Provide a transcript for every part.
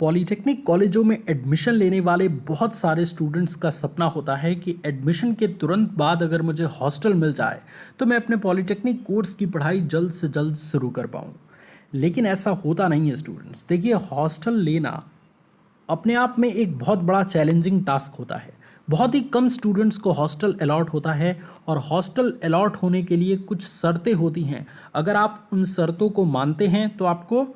Polytechnic कॉलेजों में admission लेने वाले बहुत सारे स्टूडेंट्स का सपना होता है कि एडमिशन के तुरंत बाद अगर मुझे हॉस्टल मिल जाए तो मैं अपने पॉलिटेक्निक कोर्स की पढ़ाई जल्द से जल्द शुरू कर पाऊँ। लेकिन ऐसा होता नहीं है स्टूडेंट्स। देखिए, हॉस्टल लेना अपने आप में एक बहुत बड़ा चैलेंजिंग टास्क होता है। बहुत ही कम स्टूडेंट्स को हॉस्टल अलॉट होता है और हॉस्टल अलॉट होने के लिए कुछ शर्तें होती हैं। अगर आप उन शर्तों को मानते हैं तो आपको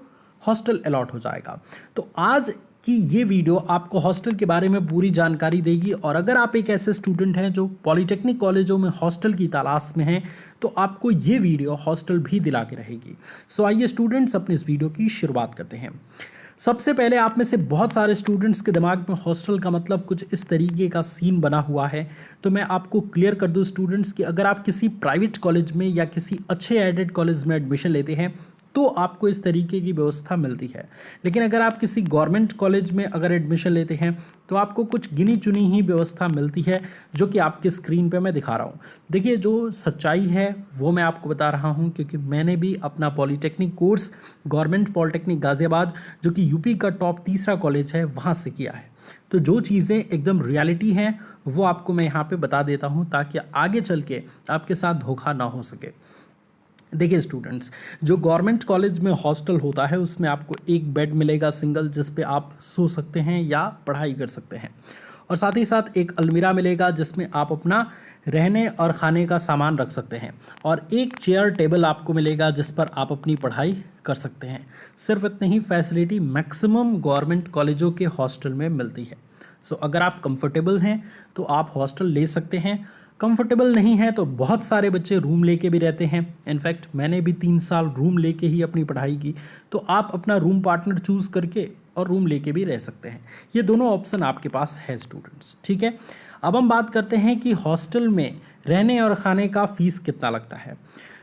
हॉस्टल अलॉट हो जाएगा। तो आज की ये वीडियो आपको हॉस्टल के बारे में पूरी जानकारी देगी और अगर आप एक ऐसे स्टूडेंट हैं जो पॉलिटेक्निक कॉलेजों में हॉस्टल की तलाश में हैं तो आपको ये वीडियो हॉस्टल भी दिला के रहेगी। सो आइए स्टूडेंट्स, अपनी इस वीडियो की शुरुआत करते हैं। सबसे पहले आप में से बहुत सारे स्टूडेंट्स के दिमाग में हॉस्टल का मतलब कुछ इस तरीके का सीन बना हुआ है। तो मैं आपको क्लियर कर दूं स्टूडेंट्स कि अगर आप किसी प्राइवेट कॉलेज में या किसी अच्छे एडेड कॉलेज में एडमिशन लेते हैं तो आपको इस तरीके की व्यवस्था मिलती है। लेकिन अगर आप किसी गवर्नमेंट कॉलेज में अगर एडमिशन लेते हैं तो आपको कुछ गिनी चुनी ही व्यवस्था मिलती है, जो कि आपकी स्क्रीन पे मैं दिखा रहा हूँ। देखिए, जो सच्चाई है वो मैं आपको बता रहा हूँ, क्योंकि मैंने भी अपना polytechnic course government polytechnic Ghaziabad, जो कि यूपी का टॉप 3रा कॉलेज है, वहाँ से किया है। तो जो चीज़ें एकदम रियलिटी हैं वो आपको मैं यहाँ पे बता देता हूँ, ताकि आगे चल के आपके साथ धोखा ना हो सके। देखिए स्टूडेंट्स, जो गवर्नमेंट कॉलेज में हॉस्टल होता है उसमें आपको एक बेड मिलेगा सिंगल, जिस पे आप सो सकते हैं या पढ़ाई कर सकते हैं, और साथ ही साथ एक अलमीरा मिलेगा जिसमें आप अपना रहने और खाने का सामान रख सकते हैं, और एक चेयर टेबल आपको मिलेगा जिस पर आप अपनी पढ़ाई कर सकते हैं। सिर्फ इतनी ही फैसिलिटी मैक्सिमम गवर्नमेंट कॉलेजों के हॉस्टल में मिलती है। सो अगर आप कंफर्टेबल हैं तो आप हॉस्टल ले सकते हैं। कंफर्टेबल नहीं है तो बहुत सारे बच्चे रूम लेके भी रहते हैं। इनफैक्ट मैंने भी 3 साल रूम लेके ही अपनी पढ़ाई की। तो आप अपना रूम पार्टनर चूज़ करके और रूम लेके भी रह सकते हैं। ये दोनों ऑप्शन आपके पास है स्टूडेंट्स, ठीक है। अब हम बात करते हैं कि हॉस्टल में रहने और खाने का फीस कितना लगता है।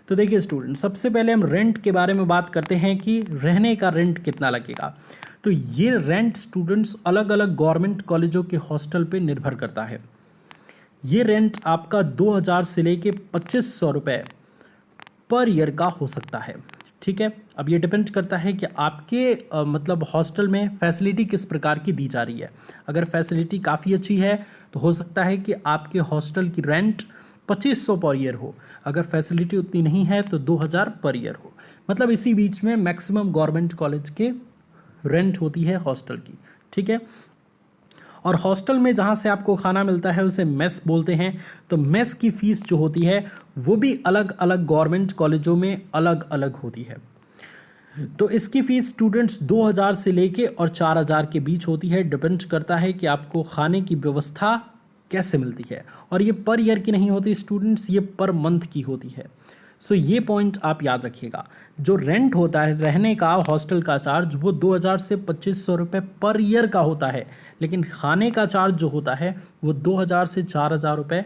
तो देखिए स्टूडेंट, सबसे पहले हम रेंट के बारे में बात करते हैं कि रहने का रेंट कितना लगेगा। तो ये रेंट स्टूडेंट्स अलग अलग गवर्नमेंट कॉलेजों के हॉस्टल पे निर्भर करता है। ये रेंट आपका 2000 से लेके 2500 रुपये पर ईयर का हो सकता है, ठीक है। अब ये डिपेंड करता है कि आपके मतलब हॉस्टल में फैसिलिटी किस प्रकार की दी जा रही है। अगर फैसिलिटी काफ़ी अच्छी है तो हो सकता है कि आपके हॉस्टल की रेंट 2500 पर ईयर हो। अगर फैसिलिटी उतनी नहीं है तो 2000 पर ईयर हो। मतलब इसी बीच में मैक्सिमम गवर्नमेंट कॉलेज के रेंट होती है हॉस्टल की, ठीक है। और हॉस्टल में जहाँ से आपको खाना मिलता है उसे मेस बोलते हैं। तो मेस की फ़ीस जो होती है वो भी अलग अलग गवर्नमेंट कॉलेजों में अलग अलग होती है। तो इसकी फ़ीस स्टूडेंट्स 2000 से लेके और 4000 के बीच होती है। डिपेंड करता है कि आपको खाने की व्यवस्था कैसे मिलती है। और ये पर ईयर की नहीं होती स्टूडेंट्स, ये पर मंथ की होती है। सो ये पॉइंट आप याद रखिएगा। जो रेंट होता है रहने का, हॉस्टल का चार्ज, वो 2000 से 2500 रुपये पर ईयर का होता है। लेकिन खाने का चार्ज जो होता है वो 2000 से 4000 रुपये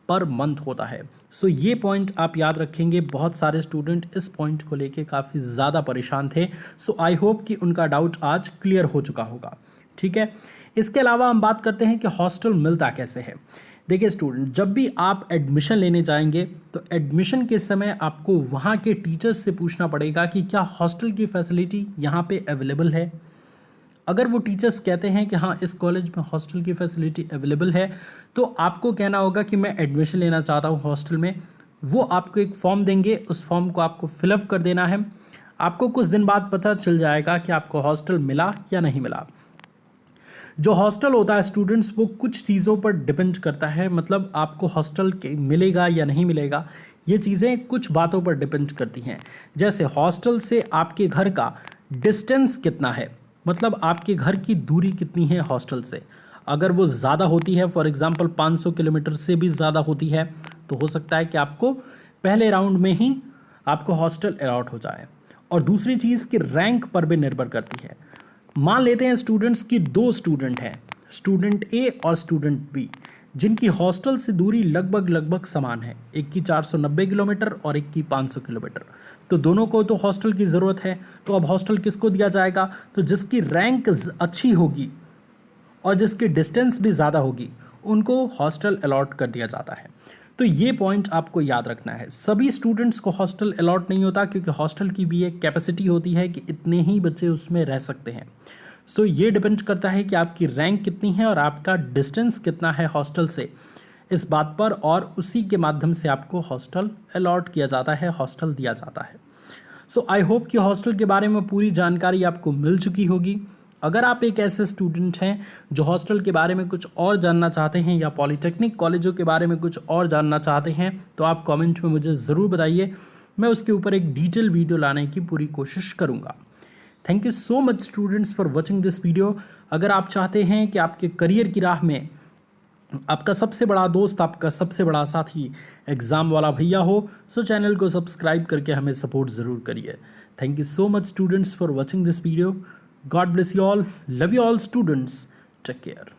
पर मंथ होता है। सो ये पॉइंट आप याद रखेंगे। बहुत सारे स्टूडेंट इस पॉइंट को लेके काफ़ी ज़्यादा परेशान थे। सो आई होप कि उनका डाउट आज क्लियर हो चुका होगा, ठीक है। इसके अलावा हम बात करते हैं कि हॉस्टल मिलता कैसे है। देखिए स्टूडेंट, जब भी आप एडमिशन लेने जाएंगे तो एडमिशन के समय आपको वहाँ के टीचर्स से पूछना पड़ेगा कि क्या हॉस्टल की फैसिलिटी यहाँ पे अवेलेबल है। अगर वो टीचर्स कहते हैं कि हाँ, इस कॉलेज में हॉस्टल की फैसिलिटी अवेलेबल है, तो आपको कहना होगा कि मैं एडमिशन लेना चाहता हूँ हॉस्टल में। वो आपको एक फॉर्म देंगे, उस फॉर्म को आपको फिलअप कर देना है। आपको कुछ दिन बाद पता चल जाएगा कि आपको हॉस्टल मिला या नहीं मिला। जो हॉस्टल होता है स्टूडेंट्स, वो कुछ चीज़ों पर डिपेंड करता है। मतलब आपको हॉस्टल मिलेगा या नहीं मिलेगा, ये चीज़ें कुछ बातों पर डिपेंड करती हैं। जैसे हॉस्टल से आपके घर का डिस्टेंस कितना है, मतलब आपके घर की दूरी कितनी है हॉस्टल से। अगर वो ज़्यादा होती है, फॉर एग्जांपल 500 किलोमीटर से भी ज़्यादा होती है, तो हो सकता है कि आपको पहले राउंड में ही आपको हॉस्टल अलॉट हो जाए। और दूसरी चीज़ कि रैंक पर भी निर्भर करती है। मान लेते हैं स्टूडेंट्स की 2 स्टूडेंट हैं, स्टूडेंट ए और स्टूडेंट बी, जिनकी हॉस्टल से दूरी लगभग समान है। एक की 490 किलोमीटर और एक की 500 किलोमीटर। तो दोनों को तो हॉस्टल की ज़रूरत है। तो अब हॉस्टल किसको दिया जाएगा? तो जिसकी रैंक अच्छी होगी और जिसकी डिस्टेंस भी ज़्यादा होगी उनको हॉस्टल अलॉट कर दिया जाता है। तो ये पॉइंट आपको याद रखना है। सभी स्टूडेंट्स को हॉस्टल अलॉट नहीं होता, क्योंकि हॉस्टल की भी एक कैपेसिटी होती है कि इतने ही बच्चे उसमें रह सकते हैं। सो ये डिपेंड करता है कि आपकी रैंक कितनी है और आपका डिस्टेंस कितना है हॉस्टल से, इस बात पर, और उसी के माध्यम से आपको हॉस्टल अलॉट किया जाता है, हॉस्टल दिया जाता है। सो आई होप कि हॉस्टल के बारे में पूरी जानकारी आपको मिल चुकी होगी। अगर आप एक ऐसे स्टूडेंट हैं जो हॉस्टल के बारे में कुछ और जानना चाहते हैं या पॉलिटेक्निक कॉलेजों के बारे में कुछ और जानना चाहते हैं तो आप कमेंट में मुझे ज़रूर बताइए, मैं उसके ऊपर एक डिटेल वीडियो लाने की पूरी कोशिश करूँगा। Thank you so much students for watching this video. अगर आप चाहते हैं कि आपके करियर की राह में आपका सबसे बड़ा दोस्त, आपका सबसे बड़ा साथी एग्ज़ाम वाला भैया हो, सो चैनल को सब्सक्राइब करके हमें सपोर्ट ज़रूर करिए। Thank you so much students for watching this video. God bless you all, love you all students, take care.